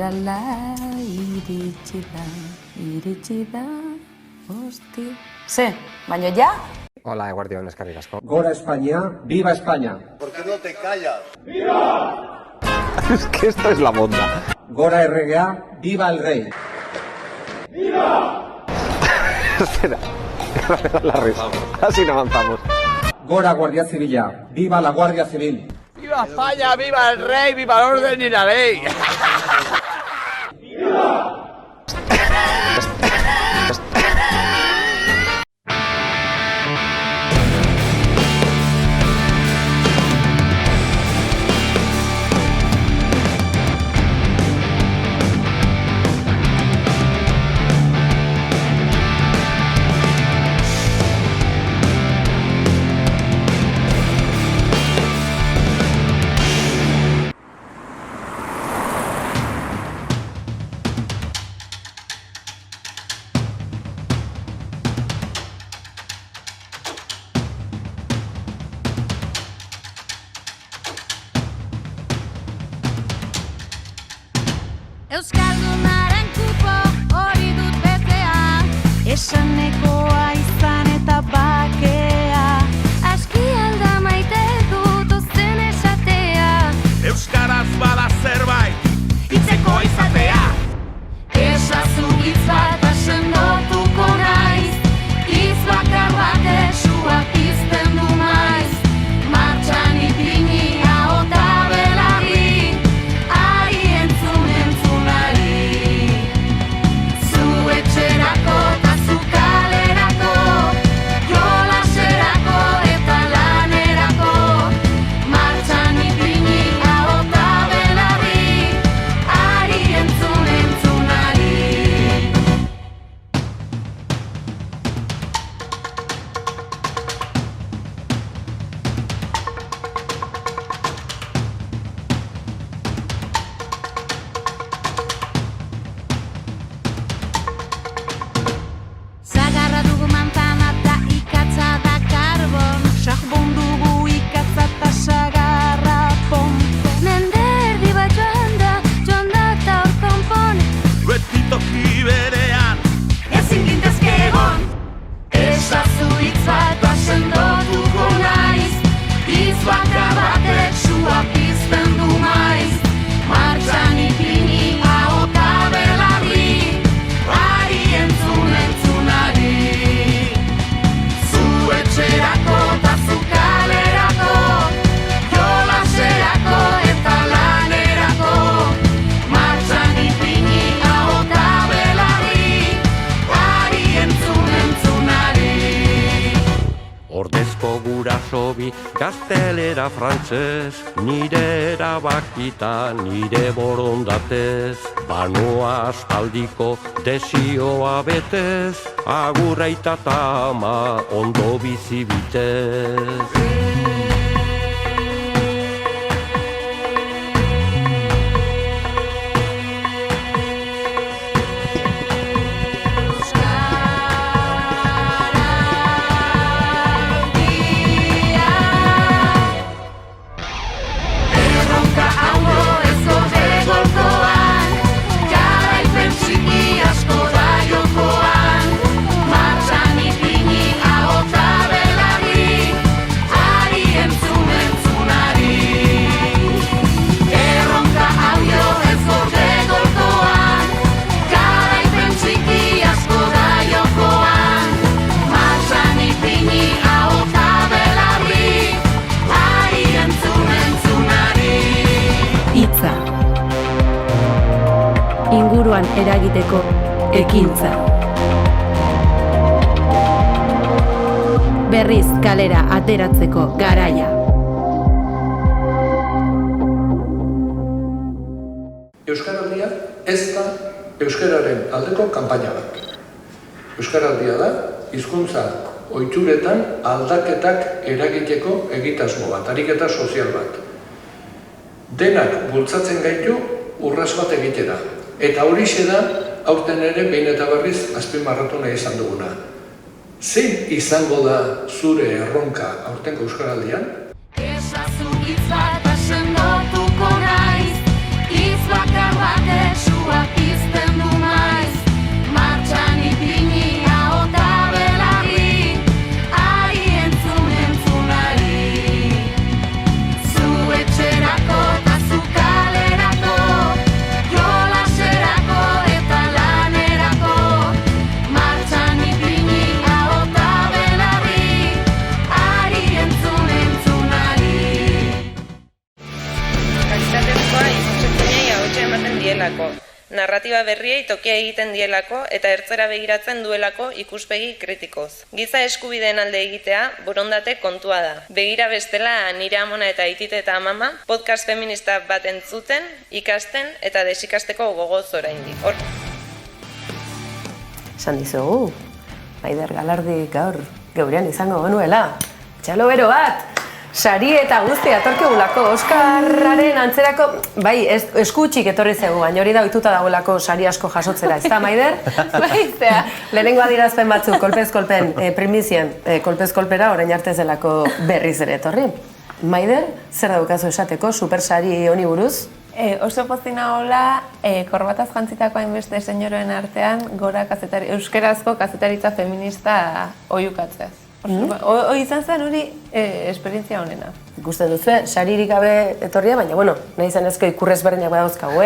Ostirala iritsi da, hosti... Ze, baina ja? Hola, eguardion, eskerrik asko. Gora España, viva España. ¿Por qué no te callas? ¡Viva! Es que esto es la monda. Gora RGA, viva el rey. ¡Viva! Espera, la risa. Así no avanzamos. Gora Guardia Civila, viva la Guardia Civil. ¡Viva España, viva el rey, viva el orden y la ley! ¡Viva! Euskaldunaren kupo hori dut betea, esanekoa izan eta bakea, aski alda maite dut ozen esatea. Euskaraz bada zerbait, hitzekoa izatea. Esazu hitz bat asendotuko naiz, hitz bakar batek sua pizten du maiz, martxan ipini ahota belarri, ari entzunari. Zu etxerako eta zu kalerako, jolaserako eta lanerako, martxan ipini ahota belarri, ari entzunari. Zagarra dugu mantana eta ikatza da karbon, sakbon dugu ikatza eta zagarra ponpon. Mende erdi bat joan da eta hor konpon, Beti toki berean, ezin gintezke egon. Esazu hitz bat asendotuko naiz, hitz bakar batek sua pizten du maiz, martxan ipini ahota belarri, ari entzunari. Zu etxerako eta zu kalerako, jolaserako eta lanerako, martxan ipini ahota belarri, ari entzunari. Ordezko gurasobi gaztelera frantzez, nire erabakita nire borondatez, banoa aspaldiko desioa betez, agurra aita ta ama ondo bizi bitez. Erronka haulo ez gorde golkoan, garaipen txiki asko da jokoan, martxan ipini ahota belarri, ari entzunari. Erronka haulo ez gorde golkoan, garaipen txiki asko da jokoan, martxan ipini ahota belarri, ari entzunari. Hitza. Inguruan eragiteko ekintza. Berriz kalera ateratzeko garaia. Euskaraldia ez da euskararen aldeko kanpaina bat. Euskaraldia da hizkuntza ohituretan aldaketak eragiteko egitasmo bat, ariketa sozial bat. Denak bultzatzen gaitu urras bat egitera. Eta horixe da, aurten ere behin eta berriz azpimarratu nahi izan duguna. Zein izango da zure erronka aurtengo euskaraldian? Esazu hitz bat asendotuko naiz, hitz bakar batek narratiba berriei tokia egiten dielako eta ertzera begiratzen duelako ikuspegi kritikoz. Giza eskubideen alde egitea borondate kontua da. Begira bestela nire amona eta aitite eta amama podcast feminista bat entzuten, ikasten eta desikasteko gogoz oraindik. Esan dizugu, Maider Galardi gaur geurean izango genuela. Txalo bero bat! Sari eta guzti atorkigulako Oskarraren antzerako, bai, eskutxik etorri zegu, baina hori da ohituta dagoelako sari asko jasotzera, ez da, Maider? Bai, zea, lehenengo adierazpen batzuk, kolpez-kolpen, primizien, kolpez-kolpera orain arte zelako berriz ere etorri. Maider, zer daukazu esateko, super sari honi buruz? Oso pozina hola, korbataz jantzitako hainbeste senyoroen artean, gora euskerazko kazetaritza feminista oiukatzeaz. Hoi izan zen hori esperientzia honena. Ikusten duzu, saririk gabe etorria, baina, bueno, nahi zanezko ikurrez berdinak badauzkagu,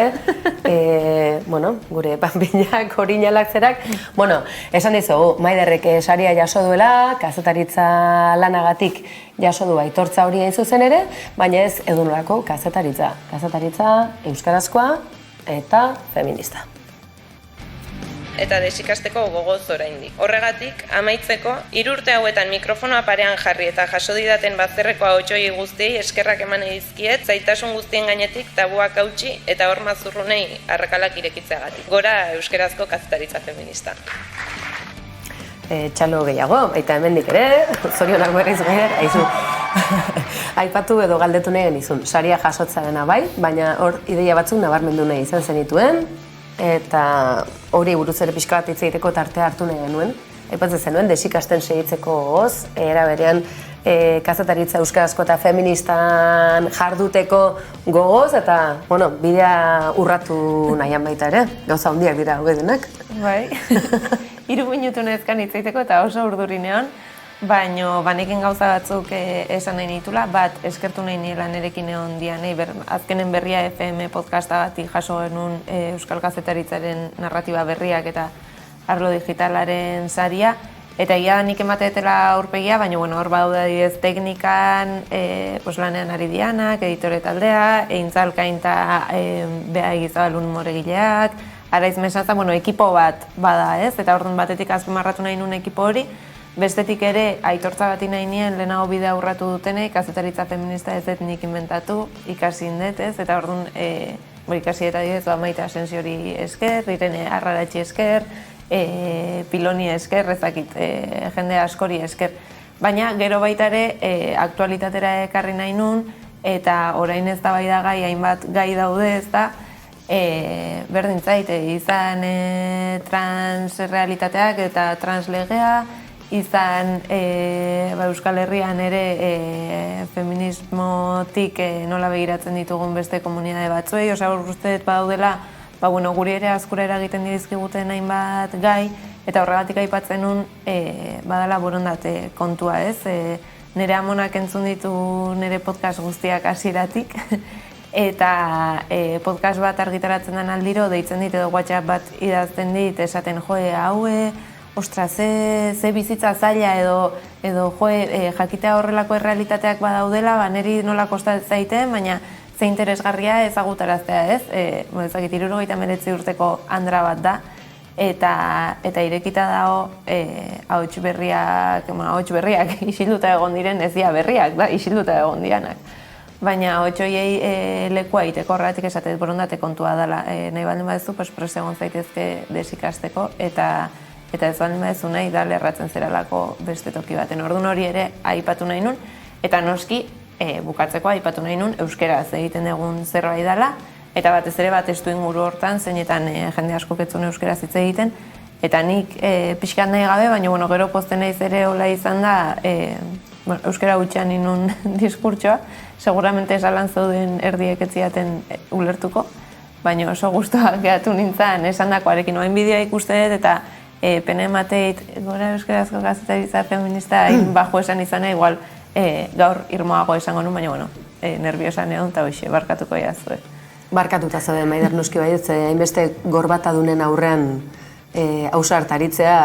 gure panpinak, orinalak zerak. Bueno, esan dizugu, Maiderrek saria jaso duela, kazetaritza lanagatik jaso du aitortza hori hain zuzen ere, baina ez edunolako kazetaritza. Kazetaritza euskarazkoa eta feminista. Eta desikasteko gogoz oraindik. Horregatik, amaitzeko, 3 urte hauetan mikrofonoa parean jarri eta jaso didaten bazterreko ahotsoi guztiei eskerrak eman dizkiet, zailtasun guztien gainetik tabuak hautsi eta horma zurrunei arrakalak irekitzeagatik. Gora euskarazko kazetaritza feminista. Txalo gehiago, eta hemendik ere, zorionak berriz Maider, aizu. Aipatu edo galdetu nahi genizun, saria jasotzarena bai, baina hor ideia batzuk nabarmendu nahi izan zenituen, eta hori buruz ere pixka bat hitz egiteko tartea hartu nahi genuen. Aipatzen zenuen, desikasten segitzeko gogoz, era berean kazetaritza euskarazko eta feministan jarduteko gogoz, eta, bueno, bidea urratu nahian baita ere, gauza handiak dira hauek denak. Bai, 3 minutu nezkan hitz egiteko eta oso urdurinean, baino banekin gauza batzuk esan nahi nitula, bat eskertu nahi niela nerekin egon dianei, azkenen Berria FM podcasta bati jaso genuen euskal kazetaritzaren narratiba berriak eta arlo digitalaren saria, eta egia nik ematetela aurpegia, baina hor badaude adibidez teknikan, lanean ari dianak, editore taldea, Eintzalkain eta Bea Egizabalun moregileak, Araiz Mesatza, ekipo bat bada ez, eta orduan batetik azpimarratu nahi nuen ekipo hori, bestetik ere, aitortza bati nahi nien lehenago bidea urratu dutenek, kazetaritza feminista ez dut nik inventatu, ikasi indet ez, eta orduan ikasi eta didez, Maite Asensiori esker, Irene Arraratxi esker, Piloni esker, ezakit, jende askori esker. Baina gero baita ere, aktualitatera ekarri nahi nun, eta orain ez da bai da gai, hainbat gai daude ez da, berdin zait, izan transrealitateak eta translegea, izan Euskal Herrian ere feminismotik nola begiratzen ditugun beste komunitate batzuei, uste dut badaudela, guri ere askura eragiten dizkiguten hainbat gai, eta horregatik aipatzen nun badala borondate kontua ez. Nire amonak entzun ditu nire podcast guztiak hasieratik, eta podcast bat argitaratzen den aldiro, deitzen dit edo WhatsApp bat idazten dit, esaten haue, ostra, ze bizitza zaila edo jakitea horrelako errealitateak badaudela, niri nola kostatzen zaite, baina ze interesgarria ezagutaraztea ez. Ezakit, 79 urteko andra bat da, eta irekita dago ahots berriak isilduta egon diren, ez dira berriak da, isilduta egon diranak. Baina ahots horiei lekua egiteko horregatik esatez borondate kontua dela. Nahi baldin badezu, prest egon zaitezke desikasteko, eta ez baldin badezu nahi da lerratzen zeralako beste toki baten. Orduan hori ere aipatu nahi nun, eta noski bukatzeko aipatu nahi nun euskeraz egiten egun zerbait dela, eta batez ere bat testu inguru hortan, zeinetan jende asko ketzun euskeraz hitz egiten, eta nik pixkat nahi gabe, baina gero pozten naiz ere hola izan da, euskera gutxean inun diskurtsoa, seguramente esalan zauden erdiek etziaten ulertuko, baina oso guztua gehatu nintzen esandakoarekin oain bideoa ikuste dut, eta pene emateit, gora euskarazko kazetaritza feminista bajo esan izana, igual gaur irmoago esango nun, baina nerviosan egon eta hoxe, barkatuko jazue. Barkatuta zauden, Maider, noski baietz, hainbeste gorbatadunen aurrean hausa hartaritzea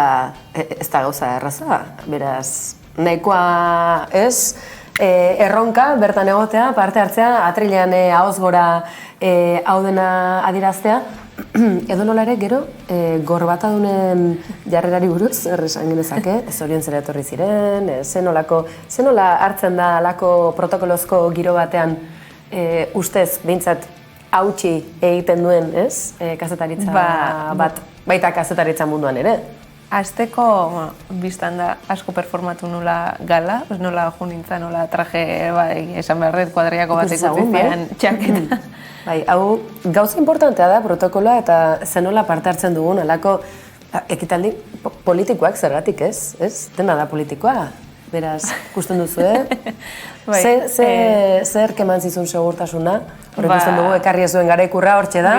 ez da gauza erraza, beraz, nahikoa ez, erronka bertan egotea, parte hartzea, atrilean ahoz gora hau dena adiraztea, Edonola ere, gero, gorbatadunen jarrerari buruz, esan genezake, zorion zera etorri ziren, zenola hartzen da alako protokolozko giro batean ustez, behintzat, hautsi egiten duen, ez? Kazetaritza bat, baita kazetaritza munduan ere. Azteko, biztan da, asko performatu nula gala, nola jo nintzen, nola traje, esan beharret, kuadriako bat ikutzen txaketa. Bai, hau gauza importantea da protokoloa eta zenola parte hartzen dugun alako ekitaldi politikoak zergatik ez? Dena da politikoa, beraz, ikusten duzue. Zer keman zizun segurtasuna? Hor ikusten dugu ekarri ez duen garaikurra hortxe da.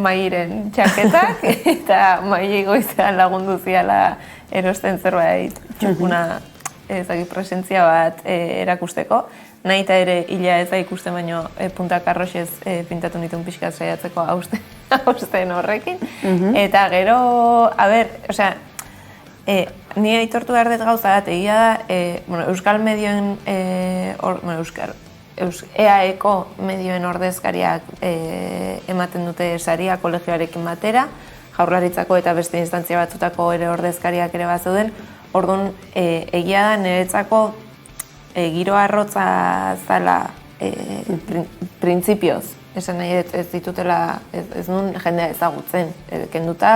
Mairen txaketak eta maile goizean lagundu ziala erosten zerbait txukuna presentzia bat erakusteko. Nahi eta ere hila ez da ikusten, baino puntak arroxez pintatu nituen pixkat saiatzeko hausten horrekin. Eta gero, ni aitortu behar dut gauza bat, egia da, euskal medioen, EAEko medioen ordezkariak ematen dute saria kolegioarekin batera, Jaurlaritzako eta beste instantzia batzutako ere ordezkariak ere bazeuden. Orduan, egia da niretzako giro arrotza zala printzipioz, esan nahi ez ditutela, ez nun jendea ezagutzen, kenduta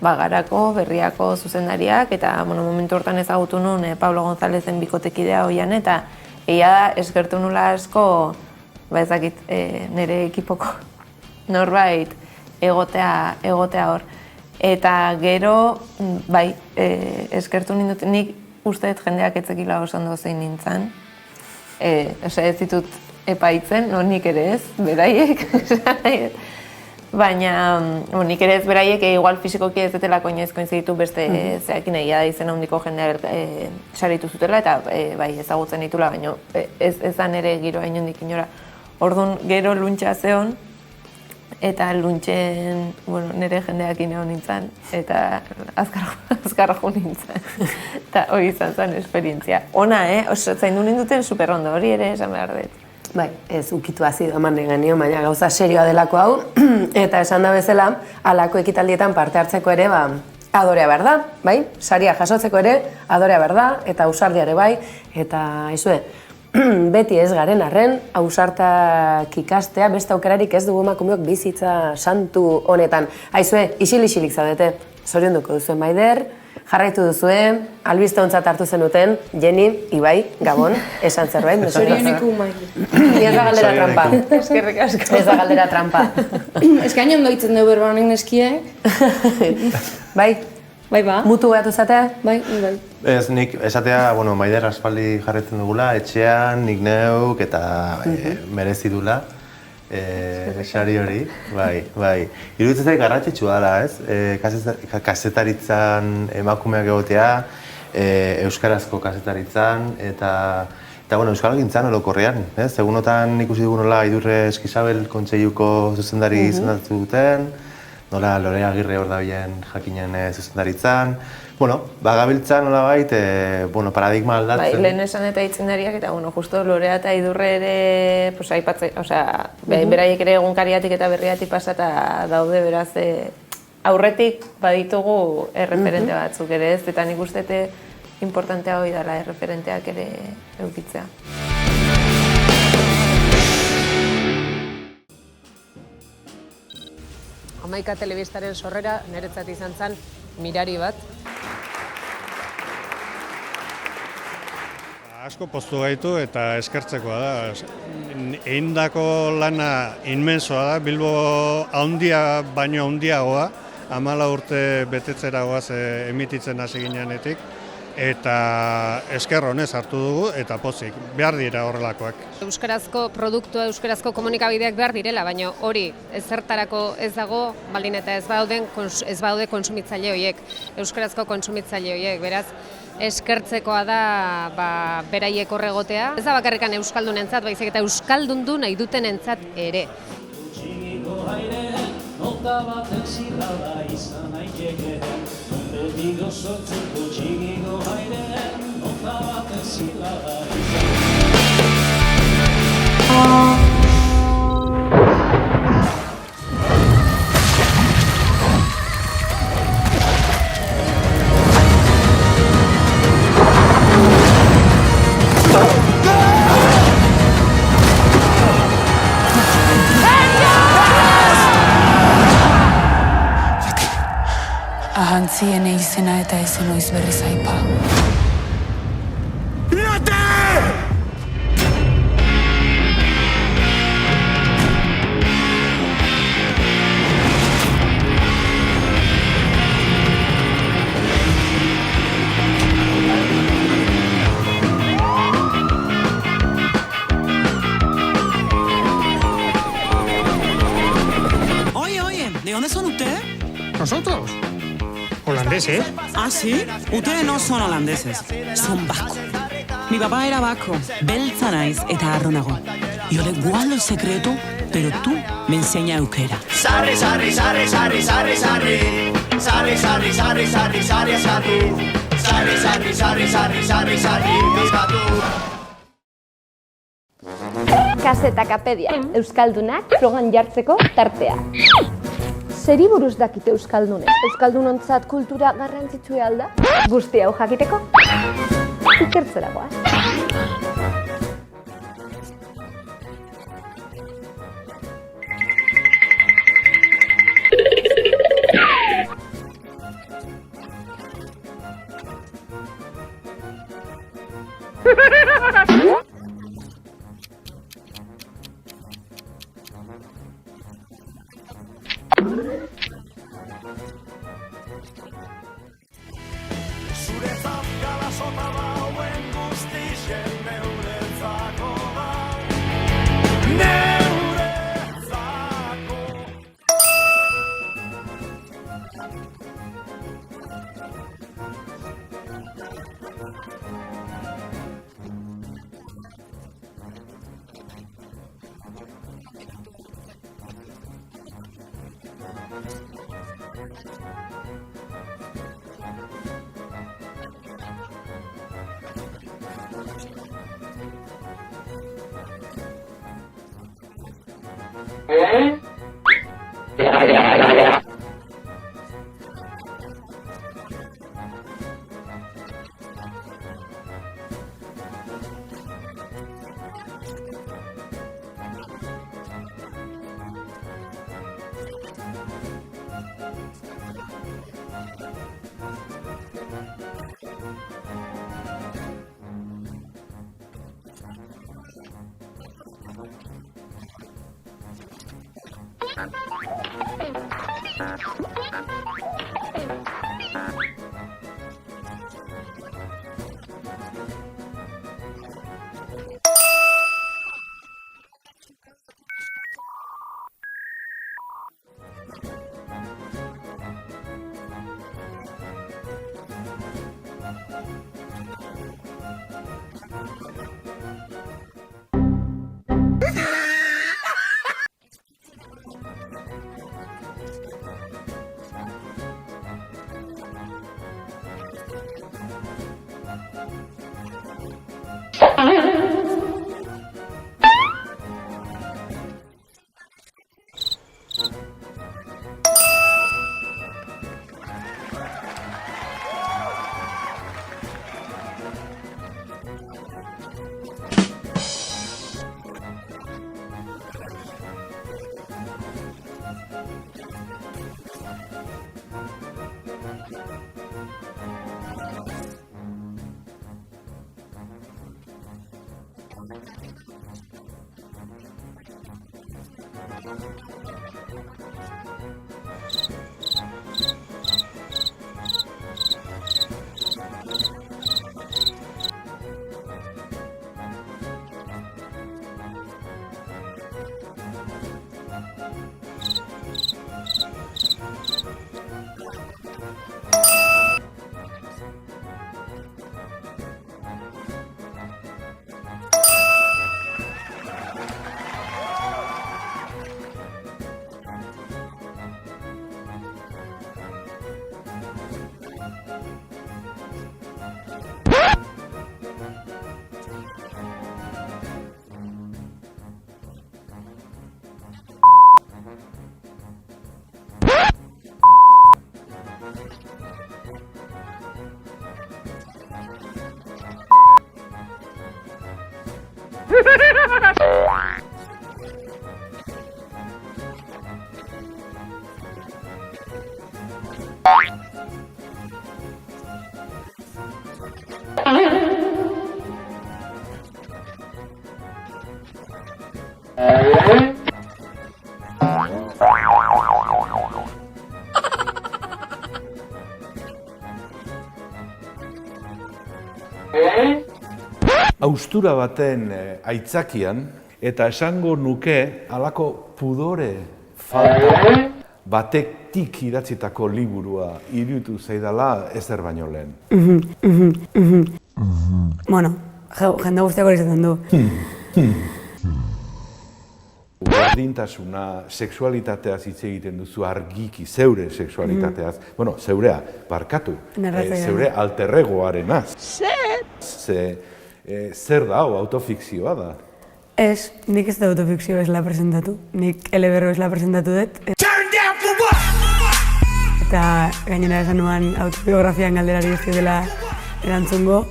Garako, Berriako zuzendariak, eta momentu hortan ezagutu nun Pablo Gonzálezen bikotekidea hoian, eta egia da eskertu nula asko, ezakit, nire ekipoko norbait egotea hor. Eta gero, bai, eskertu nindut, nik usteet jendeak etzekila oso ondo zein nintzen. Ez ditut epaitzen, nik ere ez, beraiek. Baina, nik ere ez beraiek, igual fizikoki ez detelako inoiz koinziditu beste zeakin egia da izena handiko jendeak saritu zutela, eta bai ezagutzen ditula, baina ez da nire giroa inondik inora. Orduan, gero luntxa zeon, eta luntxen nire jendeak egon nintzen, eta azkar jo nintzen. Eta hori izan zen esperientzia. Ona, zaindu ninduten super ondo, hori ere esan behar dut. Bai, ez ukitu azido eman genio, baina gauza serioa delako hau, eta esan da bezala, halako ekitaldietan parte hartzeko ere, adorea behar da, bai? Saria jasotzeko ere, adorea behar da, eta ausardiare bai, eta aizue, beti ez garen arren, ausartak ikastea, beste aukerarik ez dugu emakumeok bizitza santu honetan. Aizue, isil-isilik zaudete, zorionduko duzuen Maider, jarraitu duzue, albiste ontzat hartu zenuten, Jenny, Ibai, Gabon, esan zerbait. Zorioneko Maider. Ez da galdera trampa. Eskerrik asko. Ez da galdera trampa. Ez gain ondo hitzen dugu berba honek neskiek. Bai? Bai ba. Mutu gatu zatea? Bai. Ez, nik esatea, Maider aspaldi jarretzen dugula, etxean, nik neuk eta merezi dula. Sari hori, bai. Iruditzen zait garrantzitsua dela, ez? Kazetaritzan emakumeak egotea, euskarazko kazetaritzan, eta euskalgintzan orokorrean, ez? Egunotan ikusi dugu nola Idurre Eskizabel kontseiluko zuzendari izendatu duten, nola Lore Agirre hor dabilen jakinen zuzendaritzan. Gabiltza nola bait, paradigma aldatzen. Bai, lehen esan eta itzendariak, eta justo Lorea eta Idurre ere aipatzen, beraiek ere egunkariatik eta berriatik pasata daude, beraz, aurretik baditugu erreferente batzuk ere ez, eta nik uste importantea hori dela erreferenteak ere edukitzea. Hamaika telebistaren sorrera niretzat izan zen mirari bat. Asko poztu gaitu eta eskertzekoa da. Egindako lana inmensoa da, Bilbo handia baino handiagoa, 14 urte betetzera goaz emititzen hasi ginenetik. Eta esker honez hartu dugu eta pozik, behar dira horrelakoak. Euskarazko produktua, euskarazko komunikabideak behar direla, baina hori ezertarako ez dago, baldin eta ez baude kontsumitzaile horiek, euskarazko kontsumitzaile horiek, beraz, eskertzekoa da beraiek horregotea. Ez da bakarrikan euskaldunentzat, baizik eta euskaldundu nahi dutenentzat ere. zien izena eta ez noiz berriz aipa. ¿De dónde son ustedes? ¿Nosotros? Holandeses. Ah, ¿sí? Ustedes no son holandeses, son vascos. Mi papá era vasco, beltza naiz eta harro nago. Yo le guardo el secreto, pero tú me enseñas euskera. Sarri, sarri, sarri, sarri, sarri, sarri. Sarri, sarri, sarri, sarri, sarri, sarri. Sarri, sarri, sarri, sarri, sarri, sarri, eskatu. Kazetakapedia, Euskaldunak frogan jartzeko tartea. Zeri buruz dakite Euskaldunek? Euskaldunontzat kultura garrantzitsua alda? Guzti hau jakiteko? Ikertzera goaz. Haustura baten aitzakian, eta esango nuke halako pudore falta batetik idatzitako liburua iruditu zaidala ezer baino lehen. Bueno, jende guztiak hori izaten du. Berdintasuna, sexualitateaz hitz egiten duzu argiki, zeure sexualitateaz. Bueno, zeurea, barkatu, zeure alterregoarenaz. Zer da, autofikzioa da? Ez, nik ez da autofikzioa esla presentatu. Nik eleberro esla presentatu dut. Eta gainera esan nuan autobiografian galderari ez dela erantzungo.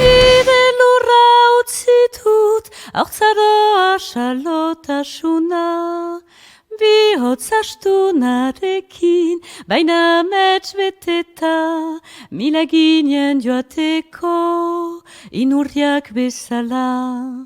Nire lurra utzi dut, haurtzaroa xalotasuna. Bihotz astunarekin, baina mets beteta, mila ginen joateko, inurriak bezala.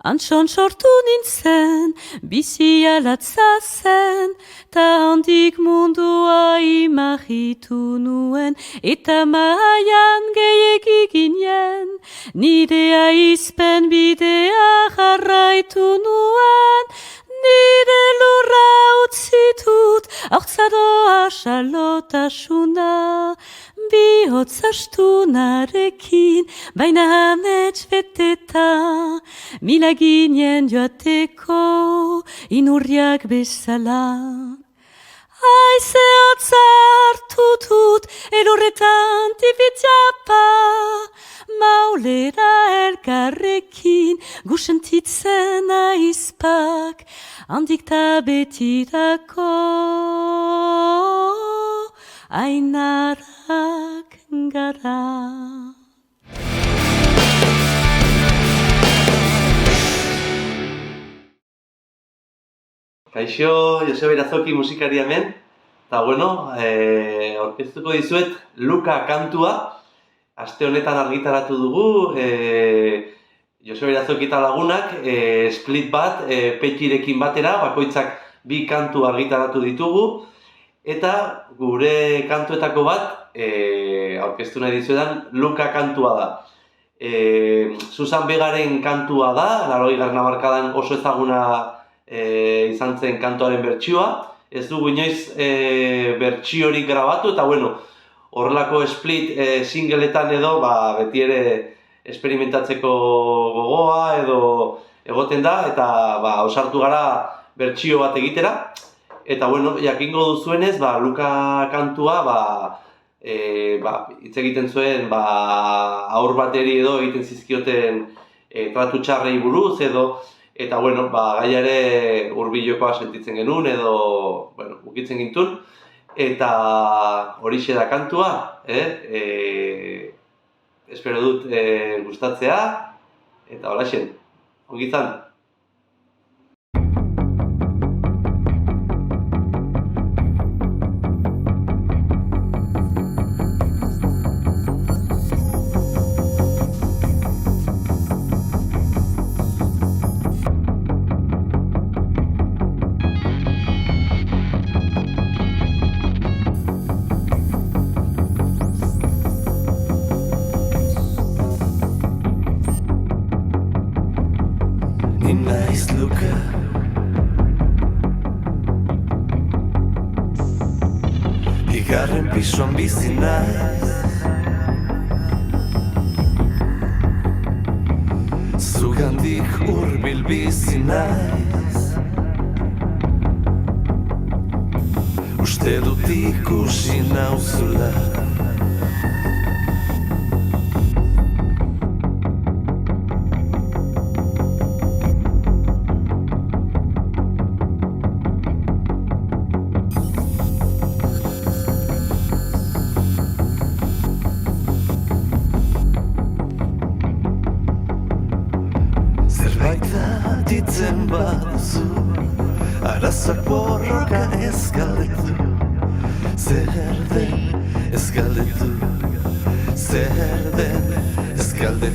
Antxon sortu nintzen, bizia latza zen, ta handik mundua imagitu nuen, eta mahaian gehiegi ginen, nire aizpen bidea jarraitu nuen, nire lurra utzi dut, haurtzaroa xalotasuna, bihotz astunarekin, baina amets beteta, mila ginen joateko, inurriak bezala. Aize hotza hartu dut, elurretan tipitxapa, maulera elkarrekin, gusentitzen aizpak, handik ta betirako, ainarak gara. Kaixo, Joseba Irazoki musikari hemen, eta bueno, aurkeztuko dizuet Luka kantua, aste honetan argitaratu dugu, Joseba Irazoki eta lagunak, split bat, Petxirekin batera, bakoitzak 2 kantu argitaratu ditugu, eta gure kantuetako bat, aurkeztu nahi dizuetan, Luka kantua da. Susan Vegaren kantua da, 80. hamarkadan oso ezaguna izan zen kantuaren bertsioa, ez dugu inoiz bertsiorik grabatu, eta bueno, horrelako split singleetan edo beti ere esperimentatzeko gogoa edo egoten da, eta ausartu gara bertsio bat egitera, eta bueno, jakingo duzuenez, Luka kantua hitz egiten zuen haur bateri edo egiten zizkioten tratu txarrei buruz edo, eta bueno, gaiare hurbilokoa sentitzen genuen edo, ukitzen gintun, eta horixe da kantua, espero dut gustatzea, eta holaxen, ongi izan. Naiz Luka, bigarren pisuan bizi naiz, zugandik hurbil bizi naiz, uste dut ikusi nauzula. Ditzen baduzu, arazoak borroka ez galdetu, zer den ez galdetu.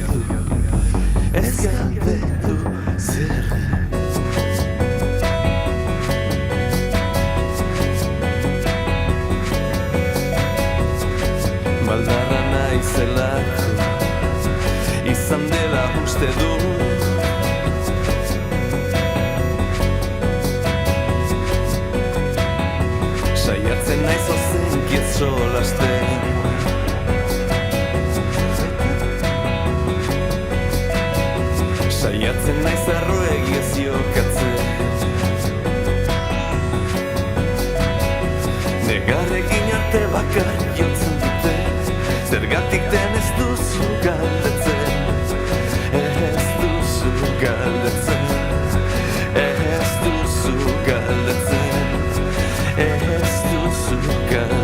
galdetu, ez galdetu zer. Baldarra naizelako, izan dela uste du. Saiatzen naiz ozenkiez solasten, saiatzen naiz arroegiez jokatzen. Negarrekin arte bakar jotzen dute, zergatik den ez duzu galdetzen, ez duzu galdetzen, ez duzu galdetzen, ez duzu galdetzen.